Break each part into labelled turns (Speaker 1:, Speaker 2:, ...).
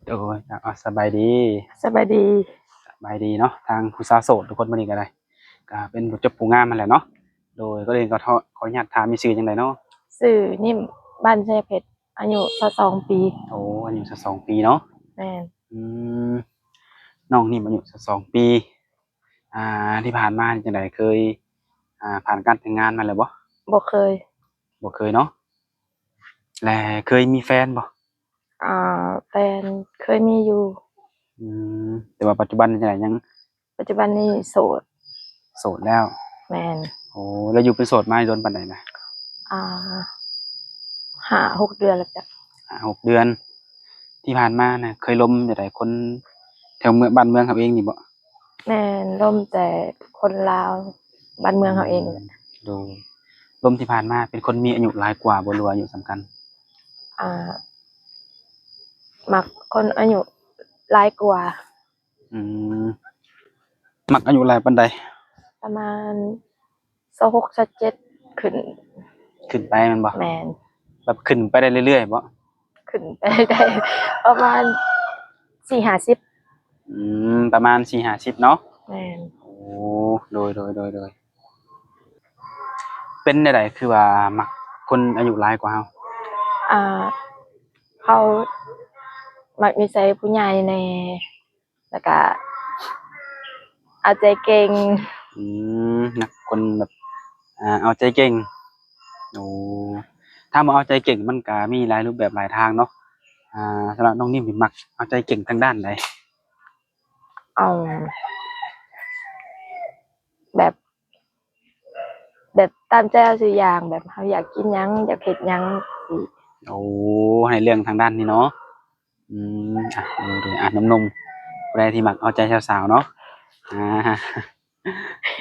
Speaker 1: โดยสบายดี
Speaker 2: สบายดี
Speaker 1: สบายดีเนาะทางผู้สาวโสดทุกคนมื้อนี้ก็ได้ก็เป็นผู้จบผู้งามนั่นแหละเนาะโดยก็เลยขออนุญาตถามมีชื่อจังไดเนาะ
Speaker 2: สื่อนิ่มบ้านแช่เพชรอายุ22ปี
Speaker 1: โอ้อายุ22ปีเนาะ
Speaker 2: แม่น
Speaker 1: อืมน้องนี่อายุ22ปีอ่าที่ผ่านมานี่จังไดเคยผ่านการแต่งงานมาแล้วบ่
Speaker 2: บ่เคย
Speaker 1: บ่เคยเนาะและเคยมีแฟนบ่
Speaker 2: แฟนเคยมีอยู่
Speaker 1: อืแต่ว่าปัจจุบันนี่จังไดยัง
Speaker 2: ปัจจุบันนี้โสด
Speaker 1: โสดแล้ว
Speaker 2: แม่น
Speaker 1: โอ้แล้วอยู่เป็นโสดมาโดนปานใดนะ
Speaker 2: อ่า5-6เดือนแล้วจ้ะ
Speaker 1: 6เดือนที่ผ่านมาน่ะเคยล้มจังไดคนแถวเมืองบ้านเมืองเขาเองนี่บ่
Speaker 2: แม่นร่มแต่คนลาวบ้านเมื
Speaker 1: อื
Speaker 2: องเขาเอง
Speaker 1: มดูลมที่ผ่านมาเป็นคนมีอายุหลายกว่าบ่หรือว่าอายุสำคัญ
Speaker 2: อ่ามักคนอายุหลายกว่า
Speaker 1: อืมมักอายุหลายปานใด
Speaker 2: ประมาณ26-27ขึ้น
Speaker 1: ขึ้นไปแม่นบ่
Speaker 2: แม่น
Speaker 1: แบบขึ้นไปได้เรื่อยๆบ่
Speaker 2: ขึ้นไปได้ประมาณ4-50
Speaker 1: อืประมาณ4-50เนาะ
Speaker 2: แม่น
Speaker 1: โอ้โดยเป็นจั่งใดคือว่ามักคนอายุหลายกว่าเรา
Speaker 2: อ่า เขามักนิสัยผู้ใหญ่แหน่แล้วก็เอาใจเก่ง
Speaker 1: อืมักคนแบบเอาใจเก่งโอ้ถ้ามาเอาใจเก่งมันก็มีหลายรูปแบบหลายทางเนาะสำหรับน้องนิ่มนี่มักเอาใจเก่งทางด้านใด
Speaker 2: เอาแบบแบบตามใจเราทุกอย่างแบบเราอยากกินหยังอยากเฮ็ดหยังสิ
Speaker 1: โอ้ในเรื่องทางด้านนี้เนาะ อืมดูหนุ่มๆผู้ใดที่มักเอาใจสาวๆเนาะอา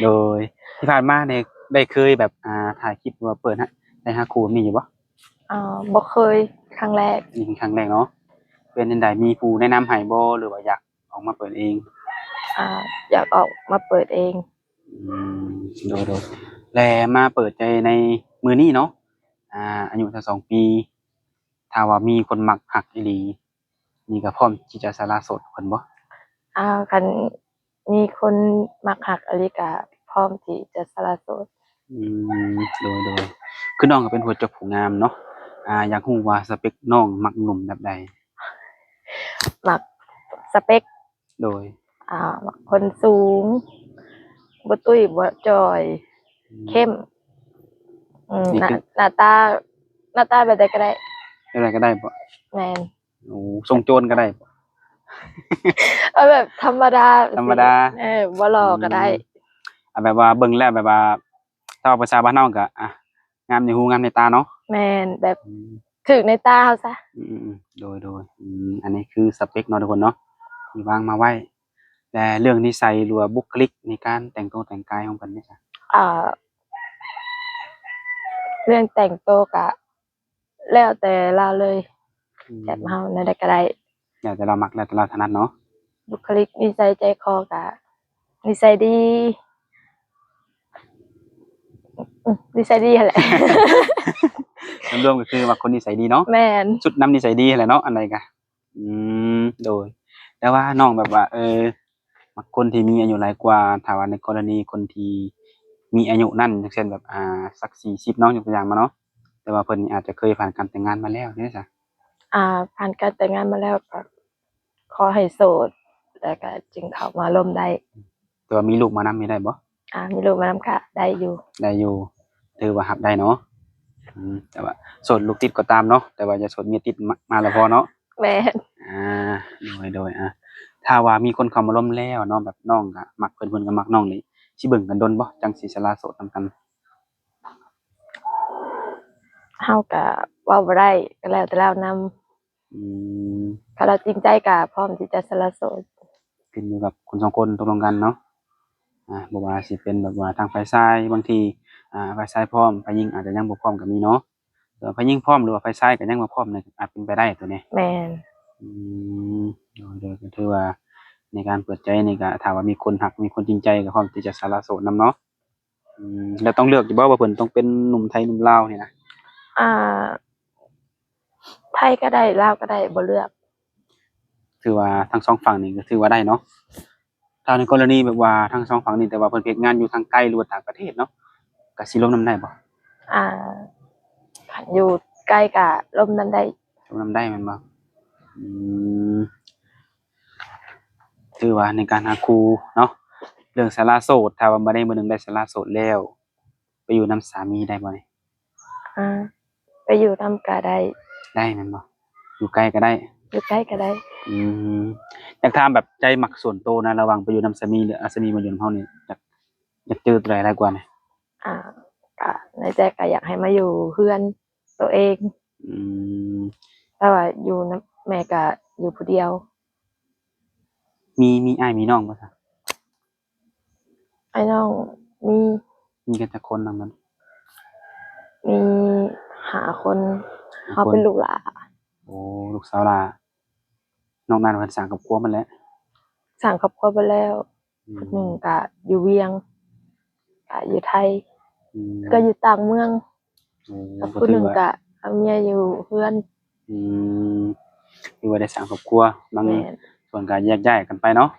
Speaker 1: โดยที่ผ่านมาเนี่ยได้เคยแบบถ่ายคลิปหรือว่าเปิดได้หาคู่มีอยู่บ่
Speaker 2: บ่เคยครั้งแรก
Speaker 1: นี่เป็นครั้งแรกเนาะเป็นจั่งใดมีผู้แนะนำให้บ่หรือว่าอยากออกมาเปิดเอง
Speaker 2: อ่าอยากออกมาเปิดเอง
Speaker 1: อืมโดยและมาเปิดใจในมื้อนี้เนาะอายุ22ปีถ้าว่ามีคนมักฮักอีหลีนี่ก็พร้อมที่จะสละโสดเพิ่นบ่
Speaker 2: คันมีคนมักฮักอีหลีก็พร้อมที่จะสละโสด
Speaker 1: อืโดยคือน้องก็เป็นหัวใจผู้งามเนาะอยากรู้ว่าสเปกน้องมักหนุ่มแบบใด
Speaker 2: มักสเปก
Speaker 1: โดย
Speaker 2: มักคนสูงบ่ตุ้ยบ่จ้อย
Speaker 1: อืม
Speaker 2: เข้ม
Speaker 1: นี่คือ
Speaker 2: หน้าตาแบบใดก็ได้
Speaker 1: แบบใดก็ได้บ่
Speaker 2: แม่น
Speaker 1: โอ้ทรงโจรก็ได้บ่
Speaker 2: เอาแบบธรรมดา
Speaker 1: ธรรมดา
Speaker 2: บ่หล่
Speaker 1: อื
Speaker 2: อก็ได้
Speaker 1: มแบบว่าเบิ่งแล้วแบบว่าถ้าว่าภาษาบ้านเฮาก็งามในหูงามในตาเนาะ
Speaker 2: แม่นแบบ
Speaker 1: อืม
Speaker 2: ถึกในตาเขาซะ
Speaker 1: โดยอันนี้คือสเปกเนาะทุกคนเนาะที่วางมาไว้แต่เรื่องนิสัยหรือว่าบุคลิกในการแต่งตัวแต่งกายของเพิ่นนี่จ้ะ
Speaker 2: อ่าเรื่องแต่งตัวก็แล้วแต่เราเลย
Speaker 1: อื
Speaker 2: แบบ
Speaker 1: ม
Speaker 2: เฮาแนวใดก็ได้
Speaker 1: แล้วแต่เรามักแล้วแต่เราถนัดเนาะ
Speaker 2: บุคลิกนิสัยใจคอก็นิสัยดีนิสัยดีหั้นแหละ
Speaker 1: รวมๆก็คือว่าคนนิสัยดีเนาะ
Speaker 2: แม่น
Speaker 1: สุดนำนิสัยดีแหละเนาะอันใดก็อืโดยแต่ว่าน้องแบบว่ามักคนที่มีอายุหลายกว่าถ้าว่าในกรณีคนที่มีอายุนั้นอย่างเช่นแบบสัก40เนาะยกตัวอย่างมาเนาะแต่ว่าเพิ่นนี่อาจจะเคยผ่านการแต่งงานมาแล้วเด้จ้ะ
Speaker 2: ผ่านการแต่งงานมาแล้วก็ขอให้โสดแล้วก็จึงเข้ามาร่วมได้
Speaker 1: แต่ว่ามีลูกมานำนี่ได้บ่
Speaker 2: มีลูกมานำก็ได้อยู่
Speaker 1: ได้อยู่ถือว่ารับได้เนาะแต่ว่าโสดลูกติดก็ตามเนาะแต่ว่าอย่าโสดเมียติดมาแล้วพอเนาะ
Speaker 2: แม่น
Speaker 1: อาโดยถ้าว่ามีคนเข้ามาล้มแล้วเนาะแบบน้องก็มักเพิ่นก็มักน้องนี่สิเบิ่งกันดนบ่จั่งสิสละโสดนำกัน
Speaker 2: เฮาก็เว้าบ่ได้ก็แล้วแต่เรานำ
Speaker 1: อืม
Speaker 2: ถ้าเราจริงใจก็พร้อมที่จะสละโสด
Speaker 1: ขึ้นอยู่กับคนสองคนตกลงกันเนาะบ่ว่าสิเป็นแบบว่าทางฝ่ายชายบางทีฝ่ายชายพร้อมฝ่ายหญิงอาจจะยังบ่พร้อมก็มีเนาะฝ่ายหญิงพร้อมหรือว่าฝ่ายชายก็ยังบ่พร้อมเนี่ยอาจเป็นไปได้ตัวนี้
Speaker 2: แม่น
Speaker 1: อืมโดยก็ถือว่าในการเปิดใจนี่ก็ถ้าว่ามีคนรักมีคนจริงใจก็พร้อมที่จะสละโสดนำเนาะแล้วต้องเลือกอยู่บ่ว่าเพิ่นต้องเป็นหนุ่มไทยหนุ่มลาวนี่นะ
Speaker 2: อ่าไทยก็ได้ลาวก็ได้บ่เลือก
Speaker 1: ถือว่าทั้งสองฝั่งนี่ก็ถือว่าได้เนาะถ้าในกรณีแบบว่าทั้งสองฝั่งนี่แต่ว่าเพิ่นเฮ็ดงานอยู่ทางไกลหรือว่าต่างประเทศเนาะก็สิลงนำได้บ่
Speaker 2: อ่าคันอยู่ใกล้ก็ร่มนั้นได้
Speaker 1: ลงนำได้แม่นบ่อืมถือว่าในการหาครูเนาะเรื่องสาระโสดถ้าว่าบ่ได้มื้อหนึงได้สาระโสดแล้วไปอยู่นำสามีได้บ่นี่
Speaker 2: อ่าไปอยู่นำก็ได้
Speaker 1: ได้แม่นบ่อยู่ไกลก็ได้
Speaker 2: อยู่ใกล้ก็ได้
Speaker 1: อืมอยากถามแบบใจมักส่วนตัวนะระหว่างไปอยู่นำสามีหรือสามีมาอยู่นำเฮานี่อยากเจอตัวใดหลายกว่านี่
Speaker 2: อ่าก็ในใจก็อยากให้มาอยู่เพื่อนตัวเอง
Speaker 1: อืม
Speaker 2: แต่ว่าอยู่นำแม่ก็อยู่ผู้เดียว
Speaker 1: มีอ้ายมีน้องบ่ซะ
Speaker 2: ไอ้น้องมี
Speaker 1: มีกันจักคนนำมัน
Speaker 2: มีหาคน
Speaker 1: ห้า
Speaker 2: เขา
Speaker 1: คน
Speaker 2: เป็นลูกหลาน
Speaker 1: โอ้ลูกสาวหลานอกนั้นเพิ่นสร้างครอบครัวมาแล้ว
Speaker 2: สร้างครอบครัวไปแล้ว
Speaker 1: อื
Speaker 2: คนหนึ่ง
Speaker 1: ม
Speaker 2: ก็อยู่เวียงก็อยู่ไทย
Speaker 1: อืม
Speaker 2: ก็อยู่ต่างเมือง
Speaker 1: โอ้
Speaker 2: กับ
Speaker 1: ก็ถือว่า
Speaker 2: ผู้หนึ่งก็เอาเมียอยู่เพื่อน
Speaker 1: อืมถือว่าได้สร้างครอบครัวบาง
Speaker 2: แม่น
Speaker 1: ส่วนก็แยกย้ายกันไปเนาะ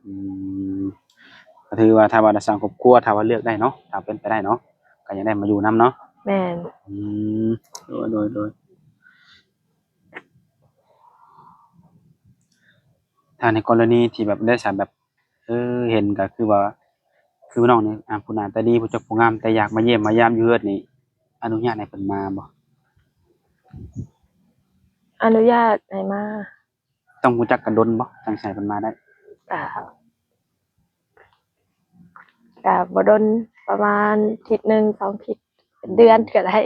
Speaker 1: อืมก็ถือว่าถ้าว่าได้สร้างครอบครัวถ้าว่าเลือกได้เนาะถ้าเป็นไปได้เนาะก็อยากได้มาอยู่นำเนาะ
Speaker 2: แม่น
Speaker 1: อืมโดยถ้าในกรณีที่แบบได้สารแบบเห็นก็คือว่าคือน้องนี่ผู้หน้าตาดีผู้เจ้าผู้งามแต่อยากมาเยี่ยมมายามอยู่เฮือนนี่อนุญาตให้เพิ่นมาบ่
Speaker 2: อนุญาตให้มา
Speaker 1: ต้องรู้จักกันดนบ่จั่งสิให้เพิ่นมาได้
Speaker 2: ก็ก็บ่ดนประมาณอาทิตย์หนึ่งสองอาทิตย์เป็นเดือนก็ได้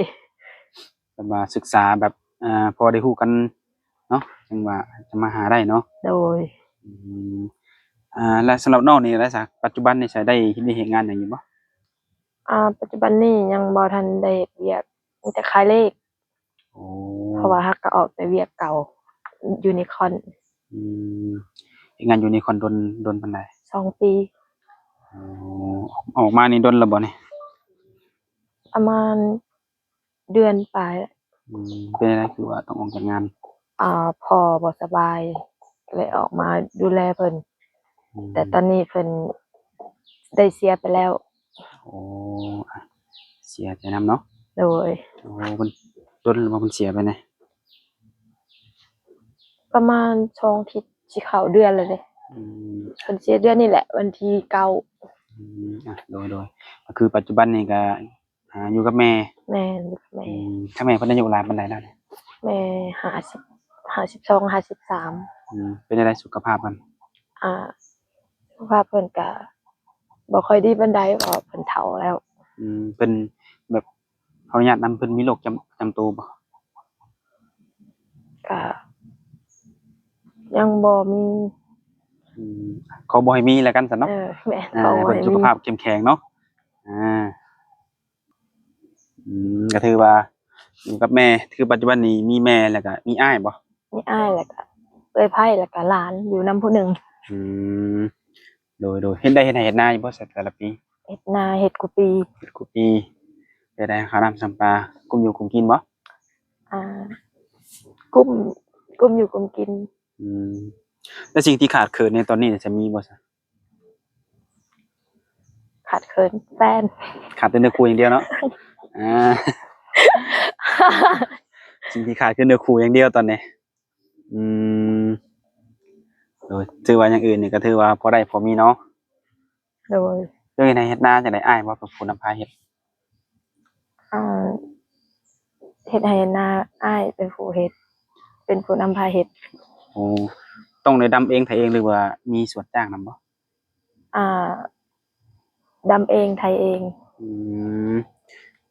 Speaker 1: แบบว่าศึกษาแบบพอได้ฮู้กันเนาะจังว่าจะมาหาได้เนาะ
Speaker 2: โดย
Speaker 1: อืมและสำหรับน้องนี่ล่ะซะปัจจุบันนี่ใช้ได้เฮ็ดงานหยังอยู่บ่
Speaker 2: ปัจจุบันนี้ยังบ่ทันได้เฮ็ดเวียกมีแต่ขายเลข
Speaker 1: โอ้
Speaker 2: เพราะว่าฮักก็ออกแต่เวียกเก่ายูนิคอร์น
Speaker 1: อืมเฮ็ดงานอยู่นี่คอนดนปานใด
Speaker 2: 2 ปี
Speaker 1: อ๋อออกมานี่ดนแล้วบ่นี่
Speaker 2: ประมาณเดือนปลายแล้ว
Speaker 1: เป็นจั่งใดคือว่าต้องออกจากงาน
Speaker 2: พ่อบ่สบายเลยออกมาดูแลเพิ่น
Speaker 1: อื
Speaker 2: แต่ตอน
Speaker 1: ม
Speaker 2: นี้เพิ่นได้เสียไปแล้ว
Speaker 1: โอ้อะเสียใจนำเนาะ
Speaker 2: โดย
Speaker 1: โอ้เพิ่นดนแล้วบ่เพิ่นเสียไปแหน่
Speaker 2: ประมาณ2อาทิตย์สิเข้าเดือนแล้วเดะ
Speaker 1: อืม
Speaker 2: เพิ่นเสียเดือนนี้แหละวันที่9
Speaker 1: โดยก็คือปัจจุบันนี่ก็อยู่กับแม่
Speaker 2: แม่นอยู่กับแม่
Speaker 1: ถ้าแม่เพิ่นอายุหลายปานใดแล้วเนี่ย
Speaker 2: แม่50 52 53
Speaker 1: เป็นจั่งใดสุขภาพเพิ่น
Speaker 2: อ่าสุขภาพเพิ่นก็บ่ค่อยดีปานใดเพราะว่าเพิ่นเฒ่าแล้ว
Speaker 1: เพิ่นแบบขออนุญาตนำเพิ่นมีโรคประจำตัวบ่
Speaker 2: ก็ยังบ่มี
Speaker 1: อืมขอบ่ให้มีแล้วกันซั้นเนาะ
Speaker 2: แม่นเขา
Speaker 1: ให้
Speaker 2: บ่ให้มี
Speaker 1: เพิ่นสุขภาพเข้มแข็งเนาะอาก็ถือว่าอยู่กับแม่คือปัจจุบันนี้มีแม่แล้วก็มีอ้ายบ่
Speaker 2: มีอ้ายแล้วก็เอื้อยไผแล้วก็หลานอยู่นำผู้หนึ่ง
Speaker 1: อืมโดยเฮ็ดได้เฮ็ดไร่เฮ็ดนาอยู่บ่ซัแต่ละปี
Speaker 2: เฮ็ดนาเฮ็ดกูปี
Speaker 1: เฮ็ดคุปีได้ค่าน้ำซ้ำปลากุมอยู่กุมกินบ่
Speaker 2: อ่ากุ้มกุ้มอยู่กุ้มกิน
Speaker 1: อืมแล้วสิ่งที่ขาดเขินในตอนนี้จะมีบ่ซะ
Speaker 2: ขาดเคินแฟน
Speaker 1: ขาดแต่เนื้อคู่อย่างเดียวเนาะอาสิ่งที่ขาดคือเนื้อคู่อย่างเดียวตอนนี้อืมโดยถือว่าอย่างอื่นนี่ก็ถือว่าพอได้พอมีเนาะ
Speaker 2: โดย
Speaker 1: เรื่องเฮ็ดไร่เฮ็ดนาจั่งใดอ้ายบ่เป็นผู้นำพาเฮ็ด
Speaker 2: อ่าเฮ็ดให้นาอ้ายเป็นผู้เฮ็ดเป็นผู้นำพาเฮ็ด
Speaker 1: โอ้ต้องได้ดำเองไถเองหรือว่ามีส่วนจ้างนำบ่
Speaker 2: อ่าดำเองไถเอง
Speaker 1: อืม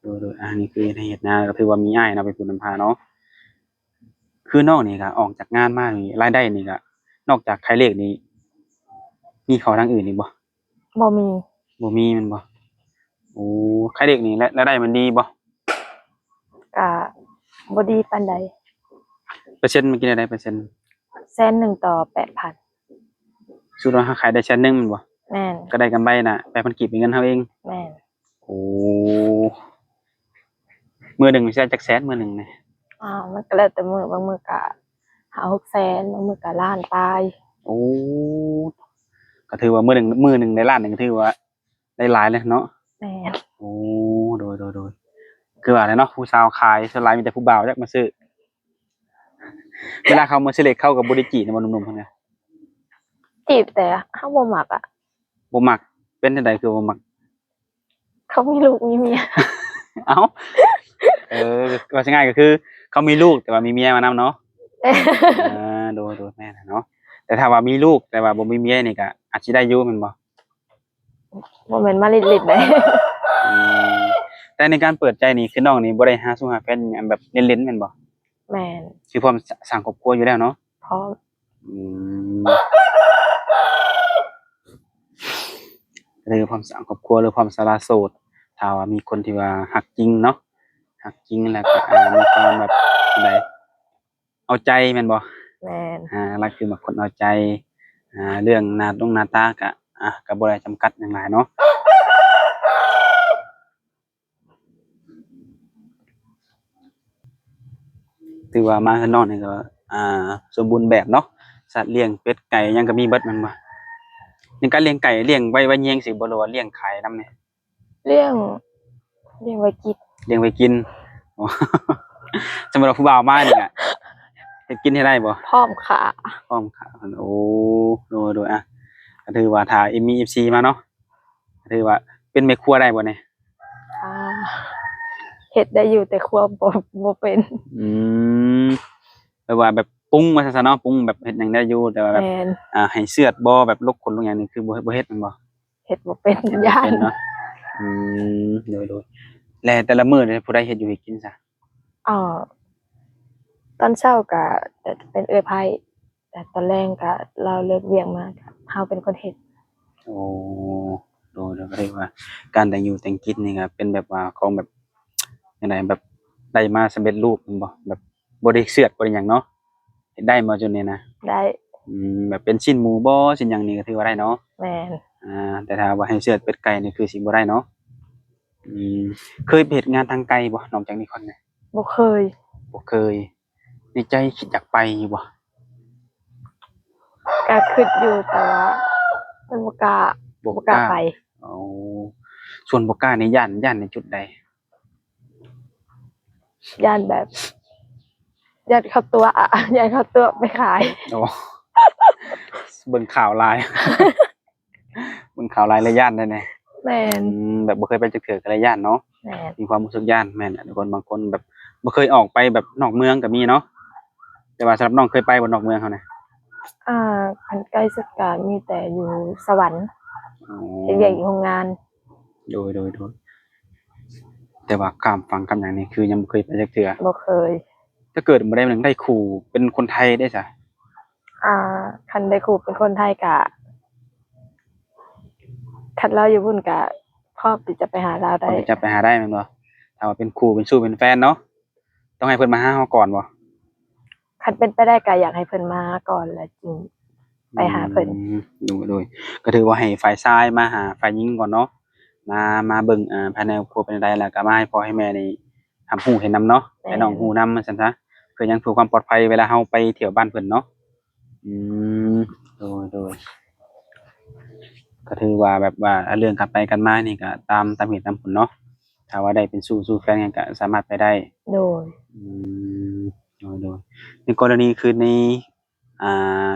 Speaker 1: โดยนี่คือเฮ็ดไร่เฮ็ดนาก็ถือว่ามีอ้ายเนาะเป็นผู้นำพาเนาะคือน้องนี่ก็ออกจากงานมานี่รายได้นี่ก็นอกจากขายเลขนี่มีเข้าทางอื่นอีกบ่
Speaker 2: บ่มี
Speaker 1: บ่มีแม่นบ่โอ้ขายเลขนี่รายได้มันดีบ่
Speaker 2: ก็บ่ดีปานใด
Speaker 1: เปอร์เซ็นต์มันกินได้เปอร์เซ็นต์
Speaker 2: 100,000ต่อ 8,000
Speaker 1: สมมุติว่าเราขายได้100,000แม่นบ่
Speaker 2: แม่น
Speaker 1: ก็ได้กำไรน่ะ8,000กีบเป็นเงินเราเอง
Speaker 2: แม่น
Speaker 1: โอ้มื้อหนึ่งสิได้จักแสนมื้อหนึ่งนี่
Speaker 2: มันก็แล้วแต่มื้อบางมื้อก็ 5-6 แสนบางมื้อก็ล้านปลาย
Speaker 1: โอ้ก็ถือว่ามื้อหนึ่งได้ล้านหนึ่งก็ถือว่าได้หลายเลยเนาะ
Speaker 2: แม่น
Speaker 1: โอ้โดยคือว่าอะไรเนาะผู้สาวขายส่วนหลายมีแต่ผู้บ่าวจักมาซื้อเวลาเขามาซื้อเหล็กเข้ากับบ่ได้จีบในบ่หนุ่มๆเพิ่นน่ะ
Speaker 2: จีบแต่เฮาบ่มักอะ
Speaker 1: บ่มักเป็นจังไดคือบ่มัก
Speaker 2: เขามีลูกมีเมีย
Speaker 1: เอ้าเออว่าง่ายๆก็คือเขามีลูกแต่ว่ามีเมียมานำเนาะโดยแม่นอะเนาะแต่ถ้าว่ามีลูกแต่ว่าบ่มีเมียนี่ก็อาจสิได้อยู่แม่นบ่
Speaker 2: บ่แม่นมาลิดๆได้
Speaker 1: อืมแต่ในการเปิดใจนี่คือน้องนี่บ่ได้หาสู่หาแฟนอันแบบเล่นๆแม่นบ่
Speaker 2: แม่น
Speaker 1: คือพร้อมสร้างครอบครัวอยู่แล้วเนาะ
Speaker 2: พร้อม
Speaker 1: อืมหรือพร้อมสร้างครอบครัวหรือพร้อมสละโสดถ้าว่ามีคนที่ว่าฮักจริงเนาะฮักจริงแล้วก็มีความแบบจั่งใดเอาใจแม่นบ่
Speaker 2: แม่น
Speaker 1: หลักคือแบบคนเอาใจเรื่องหน้าตาก็ก็บ่ได้จำกัดหยังหลายเนาะถือว่ามาเฮือนน้องนี่ก็สมบูรณ์แบบเนาะสัตว์เลี้ยงเป็ดไก่หยังก็มีเบิดแม่นบ่ในการเลี้ยงไก่เลี้ยงไว้แยงสิบ่หรือว่าเลี้ยงขายนำนี่
Speaker 2: เรื่องเรื่องไว้กิน
Speaker 1: เลี้ยงไว้กินอ๋อสำหรับผู้บ่าวมานี่ก็เฮ็ดกินให้ได้บ่
Speaker 2: พร้อมค่ะ
Speaker 1: พร้อมค่ะโอ้โดยก็ถือว่าถ้ามี FC มาเนาะก็ถือว่าเป็นแม่ครัวได้บ่เนี่ย
Speaker 2: อ่าเฮ็ดได้อยู่แต่ครัวบ่เป็น
Speaker 1: อืมแบบว่าแบบปรุงว่าซั่นซะเนาะปรุงแบบเฮ็ดหยังได้อยู่แต่ว่าแบบ
Speaker 2: แม่น
Speaker 1: ให้เชือดบ่แบบลกขนลกหยังนี่คือบ่เฮ็ดแม่นบ่
Speaker 2: เฮ็ดบ่เป็น
Speaker 1: เฮ็ดบ่
Speaker 2: ย้าน
Speaker 1: เป็นเนาะอืมโดยแล้วแต่ละมื้อนี่ผู้ใดเฮ็ดอยู่เฮ็ดกินซะ
Speaker 2: อ่าตอนเช้าก็จะเป็นเอื้อยไผแต่ตอนแลงก็เราเลิกเวียกมาก็เฮาเป็นคนเฮ็ด
Speaker 1: โอ้โดยก็เรียกว่าการแต่งอยู่แต่งกินนี่ก็เป็นแบบว่าของแบบจังไดแบบได้มาสำเร็จรูปแม่นบ่แบบบ่ได้เชือดบ่ได้หยังเนาะเฮ็ดได้บ่จนนี้นะ
Speaker 2: ได้
Speaker 1: แบบเป็นชิ้นหมูบ่ชิ้นหยังนี่ก็ถือว่าได้เนาะ
Speaker 2: แม่น
Speaker 1: แต่ถ้าว่าให้เชือดเป็ดไก่นี่คือสิบ่ได้เนาะอืมเคยไปเฮ็ดงานทางไกลบ่นอกจากนี้ก่อนเนี่ย
Speaker 2: บ่เคย
Speaker 1: บ่เคยในใจคิดอยากไปอยู่บ่
Speaker 2: ก็คิดอยู่แต่ว่ามันบ่กล้า
Speaker 1: บ่
Speaker 2: บ่กล้าไป
Speaker 1: อ๋อส่วนบ่กล้านี่ย้านในจุดใด
Speaker 2: ย้านแบบย้านเขาตัวอะย้านเขาตัวไปขาย
Speaker 1: อ๋อเบิ่งข่าวหลายเบิ่งข่าวหลายเลยย้านได้แน่
Speaker 2: แม่น
Speaker 1: แบบบ่เคยไปจักเทื่อก็เลยย้านเนาะ
Speaker 2: แม่น
Speaker 1: มีความรู้สึกย้านแม่นทุกคนบางคนแบบบ่เคยออกไปแบบนอกเมืองก็มีเนาะแต่ว่าสำหรับน้องเคยไปบ่นอกเมืองเขาน่ะ
Speaker 2: คันใกล้สุดก็มีแต่อยู่สวรรค์
Speaker 1: อ๋
Speaker 2: เฮ็ดเวียก
Speaker 1: อ
Speaker 2: อยู่โรงงาน
Speaker 1: โดยแต่ว่าข้ามฝั่งข้ามหยังนี่คือยังบ่เคยไปจักเทื่อ
Speaker 2: บ่เคย
Speaker 1: ถ้าเกิดบ่ได้มันได้ครูเป็นคนไทยได้ซะ
Speaker 2: อ่คันได้ครูเป็นคนไทยก็คันเราอยู่พุ่นก็พร้อมที่จะไปหาเรา
Speaker 1: พร้อ
Speaker 2: ได้
Speaker 1: มที่จะไปหาได้แม่นบ่ถ้าว่าเป็นครูเป็นสู้เป็นแฟนเนาะต้องให้เพิ่นมาหาเราก่อนบ่
Speaker 2: คันเป็นไปได้ก็อยากให้เพิ่นมาก่อนแล้วจึงไปหาเพิ่น
Speaker 1: โดยก็ถือว่าให้ฝ่ายชายมาหาฝ่ายหญิงก่อนเนาะมาเบิ่งภายในครัวเป็นจั่งใดแล้วก็มาให้พ่อให้แม่นี่รู้เห็นนำเนาะให้น้องรู้นำว่าซั่นซะเพื่อหยังเพื่อความปลอดภัยเวลาเราไปเที่ยวบ้านเพิ่นเนาะอืมโดยก็ถือว่าแบบว่าเรื่องกันไปกันมานี่ก็ตามเหตุตามผลเนาะถ้าว่าได้เป็นสู้แฟนกันก็สามารถไปได้
Speaker 2: โดย
Speaker 1: อืมโดยในกรณีคือใน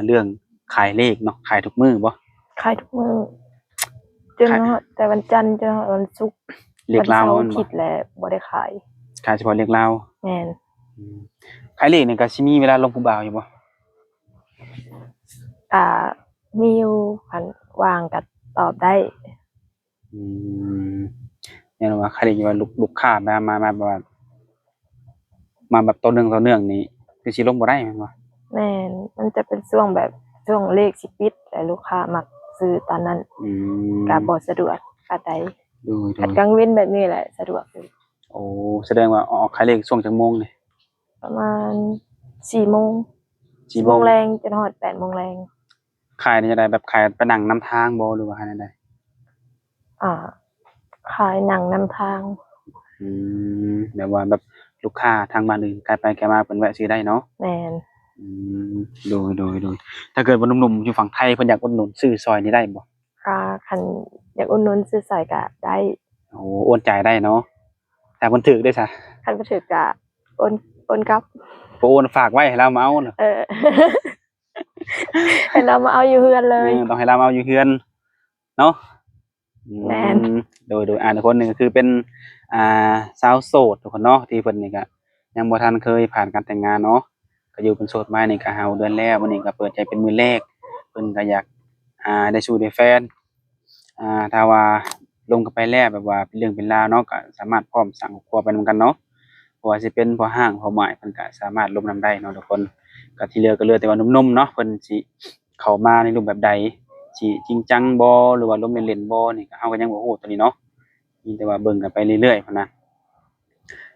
Speaker 1: เรื่องขายเลขเนาะขายทุกมื้อบ่
Speaker 2: ขายทุกมื้อจน
Speaker 1: ขาย
Speaker 2: ฮอดแต่วันจันทร์จนฮอดวันศุกร์
Speaker 1: เล
Speaker 2: วันเสาร์
Speaker 1: ขลาวแม่นบ่
Speaker 2: อาทิตย์แหละบ่ได้ขาย
Speaker 1: ขายเฉพาะเลขลาว
Speaker 2: แม่น
Speaker 1: อืมขายเลขนี่ก็สิมีเวลาลงผู้บ่าวอยู่บ่
Speaker 2: อ่ามีอยู่คันว่างก็ตอบได้
Speaker 1: อืมแน่นอนว่าขายเลขนี่ว่าลูกค้ามาแบบว่ามาแบบต่อเนื่องนี่คือสิลงบ่ได้แม่นบ่
Speaker 2: แม่นมันจะเป็นช่วงแบบช่วงเลขสิปิดแต่ลูกค้ามักซื้อตอนนั้น
Speaker 1: อื
Speaker 2: ก็
Speaker 1: ม
Speaker 2: บ่สะดวกปานใด
Speaker 1: โด
Speaker 2: คัน
Speaker 1: ย
Speaker 2: กลางเว้นแบบนี้แหละสะดวกอยู่
Speaker 1: โอ้แสดงว่าออกขายเลขช่วงจักโมงนี่
Speaker 2: ประมาณ4โมง
Speaker 1: กี่
Speaker 2: 4
Speaker 1: โมง
Speaker 2: โมงแรงจนฮอด8โมงแรง
Speaker 1: ขายนี่จั่งใดแบบขายไปนั่งนำทางบ่หรือว่าขายจั่งใด
Speaker 2: อ่าขายหนังนำทาง
Speaker 1: แบบว่าแบบลูกค้าทางบ้านอื่นไกลไปไกลมาเพิ่นแวะซื้อได้เนาะ
Speaker 2: แม่น
Speaker 1: อืมโดยถ้าเกิดว่าหนุ่มๆอยู่ฝั่งไทยเพิ่นอยากอุดหนุนซื้อซอยนี่ได้บ่
Speaker 2: ก็คันอยากอุดหนุนซื้อซอยก็ได้
Speaker 1: โอ้โอนจ่ายได้เนาะถ้าเพิ่นถูกเด้ซะ
Speaker 2: คันบ่ถูกก็โอนโอนกลับ
Speaker 1: บ่โอนฝากไว้ให้เรามาเอาเนาะ
Speaker 2: เออ ให้เรามาเอาอยู่เฮือนเลย
Speaker 1: ต้องให้เรามาเอาอยู่เฮือนเนาะอื
Speaker 2: แม่น
Speaker 1: โดยทุกคนนี่ก็คือเป็นสาวโสดทุกคนเนาะที่เพิ่นนี่ก็ยังบ่ทันเคยผ่านการแต่งงานเนาะก็อยู่เป็นโสดมานี่ก็5เดือนแล้วมื้อนี้ก็เปิดใจเป็นมื้อแรกเพิ่นก็อยากได้สู่ได้แฟนถ้าว่าลงกันไปแล้วแบบว่าเป็นเรื่องเป็นราวเนาะก็สามารถพร้อมสร้างครอบครัวไปนำกันเนาะบ่ว่าสิเป็นพ่อห้างพ่อหมายเพิ่นก็สามารถร่วมนำได้เนาะทุกคนก็ที่เหลือก็เหลือแต่ว่าหนุ่มๆเนาะเพิ่นสิเข้ามาในรูปแบบใด สิจริงจังบ่หรือว่าล้มเล่นๆบ่นี่ก็เราก็ยังบ่ฮู้ตัวนี้เนาะมีแต่ว่าเบิ่งกันไปเรื่อยๆหั้นนะ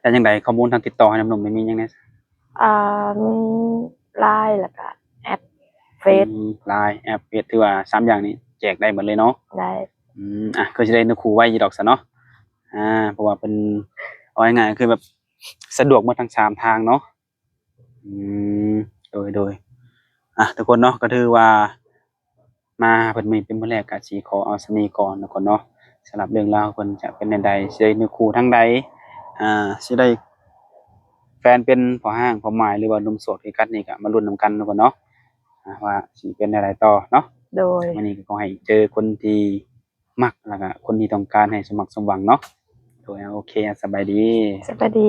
Speaker 1: แล้วจั่งใดข้อมูลทางติดต่อให้หนุ่มๆนี่มีหยังแหน่
Speaker 2: มี LINE แล้วก็แอปเฟ
Speaker 1: มี
Speaker 2: ซ
Speaker 1: LINE แอปเฟซถือว่า3อย่างนี้แจกได้หมดเลยเนาะ
Speaker 2: ได้
Speaker 1: ก็สิได้เนื้อคู่ไว้อยู่ดอกซันเนาะเพราะว่าเป็นเอาง่ายๆคือแบบสะดวกหมดทั้ง3ทางเนาะอืมโดยทุกคนเนาะก็ถือว่ามาเพิ่นมื้อนี้เป็นมื้อแรกก็สิขอเอาส่ำนี้ก่อนทุกคนเนาะสำหรับเรื่องราวเพิ่นจะเป็นแนวใดสิได้เนื้อคู่ทางใดสิได้ แฟนเป็นพ่อห้างพ่อหมายหรือว่าหนุ่มโสดคือกันนี่ก็มาลุ้นนำกันทุกคนเนาะว่าสิเป็นจั่งใดต่อเนาะ
Speaker 2: โดย
Speaker 1: มื้อนี้ก็ขอให้เจอคนที่มักแล้วก็คนที่ต้องการให้สมหวังเนาะโดยโอเคสบายดี
Speaker 2: สวัสดี